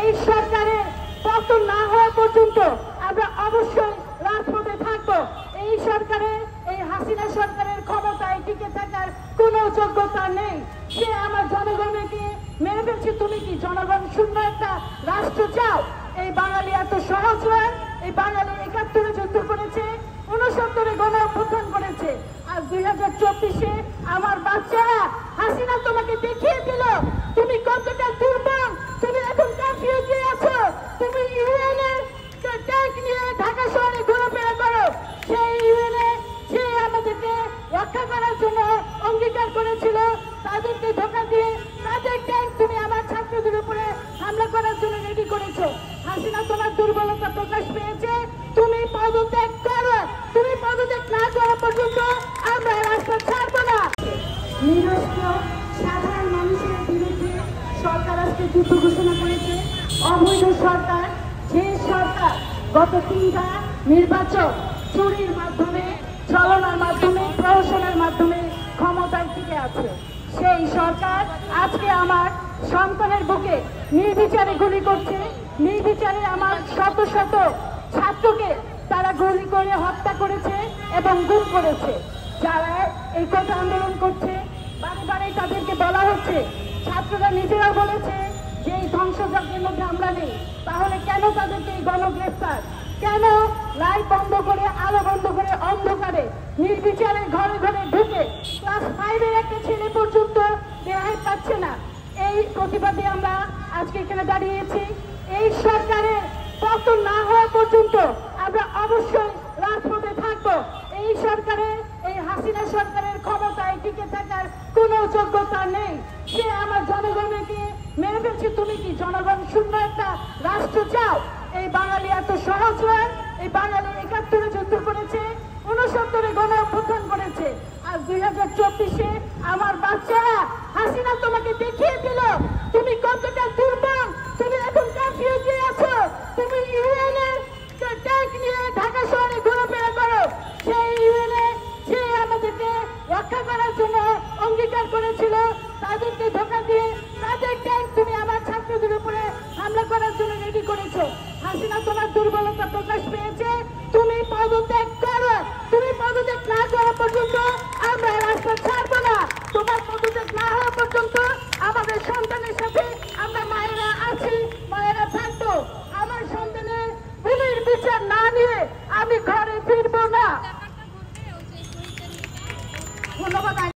এই সরকারের পতন না হওয়া পর্যন্ত আমরা অবশ্যই রাজপথে থাকবো। এই সরকারের, এই হাসিনা সরকারের ক্ষমতায় টিকে থাকার কোনো যোগ্যতা নেই। সে আমার জনগণকে মেরে ফেলছে। তুমি কি জনগণ শূন্য একটা রাষ্ট্র চাও? এই বাঙালি এত সহজ নয়। এই বাঙালি ৭১-এ যুদ্ধ করেছে, ৬৯-এ গণ অভ্যুত্থান করেছে, আর ২০২৪-এ আমার বাচ্চারা হাসিনা তোমাকে দেখিয়ে দিল তুমি কতটা দুর্বল। তুমি এখন কনফিউজে আছো। তুমি ইউএনএর ট্যাঙ্ক নিয়ে ঢাকা শহরে ঘোরাফেরা করো। সেই ইউএনএ যে আমাদেরকে রক্ষা করার জন্য অঙ্গীকার করেছিল, তাদেরকে ধোঁকা দিয়ে তাদের ট্যাঙ্ক তুমি আমার ছাত্রদের উপরে হামলা করার জন্য রেডি করেছো। হাসিনা তোমার দুর্বলতা প্রকাশ পেয়েছে, তুমি পদত্যাগ করো। তুমি পদত্যাগ না করা পর্যন্ত আমরা রাস্তা ছাড়বো না। নিরস্ত্র সাধারণ মানুষের বিরুদ্ধে সরকার আজকে যুদ্ধ ঘোষণা করেছে। অবৈধ সরকার, যে সরকার গত 3টা নির্বাচন চুরির মাধ্যমে, ছলনার মাধ্যমে, প্রহসনের মাধ্যমে ক্ষমতায় টিকে আছে, সেই সরকার আজকে আমার সন্তানের বুকে নির্বিচারে গুলি করছে। নির্বিচারে আমার শত শত ছাত্রকে তারা গুলি করে হত্যা করেছে এবং গুম করেছে। যারা এই কথা আন্দোলন করছে, বারে বারে তাদেরকে বলা হচ্ছে, ছাত্ররা নিজেরা বলেছে যে এই ধ্বংসযজ্ঞের মধ্যে আমরা নেই। তাহলে কেন তাদেরকে এই গণগ্রেফতার? কেন লাইট বন্ধ করে, আলো বন্ধ করে, অন্ধকারে নির্বিচারে ঘরে ঘরে ঢুকে ক্লাস 5-এর একটা ছেলে পর্যন্ত রেহাই পাচ্ছে না? এই প্রতিবাদে আমরা আজকে এখানে দাঁড়িয়েছি। এই সরকারের পতন না হওয়া পর্যন্ত আমরা অবশ্যই রাজপথে থাকবো। এই সরকারের, এই হাসিনা সরকারের ক্ষমতায় টিকে থাকার কোনো যোগ্যতা নেই। সে আমার জনগণকে মেরে ফেলছে। তুমি কি জনগণ শূন্য একটা রাষ্ট্র চাও? এই বাঙালি এত সহজ নয়। এই বাঙালি ৭১-এ যুদ্ধ করেছে, ৬৯-এ গণ অভ্যুত্থান করেছে, আর ২০২৪-এ আমার বাচ্চারা হাসিনা তোমাকে দেখিয়ে দিল তুমি কতটা দুর্বল। তুমি এখন কনফিউজে আছো। তুমি ইউএনএর ট্যাঙ্ক নিয়ে ঢাকা শহরে ঘোরাফেরা করো। সেই ইউএনএ যে আমাদেরকে রক্ষা করার জন্য অঙ্গীকার করেছিল, তাদেরকে ধোঁকা দিয়ে তাদের ট্যাঙ্ক তুমি আমার ছাত্রদের উপরে হামলা করার জন্য রেডি করেছো। হাসিনা তোমার দুর্বলতা প্রকাশ পেয়েছে, তুমি পদত্যাগ করো। তুমি পদত্যাগ না করা পর্যন্ত আমরা রাস্তা ছাড়বো।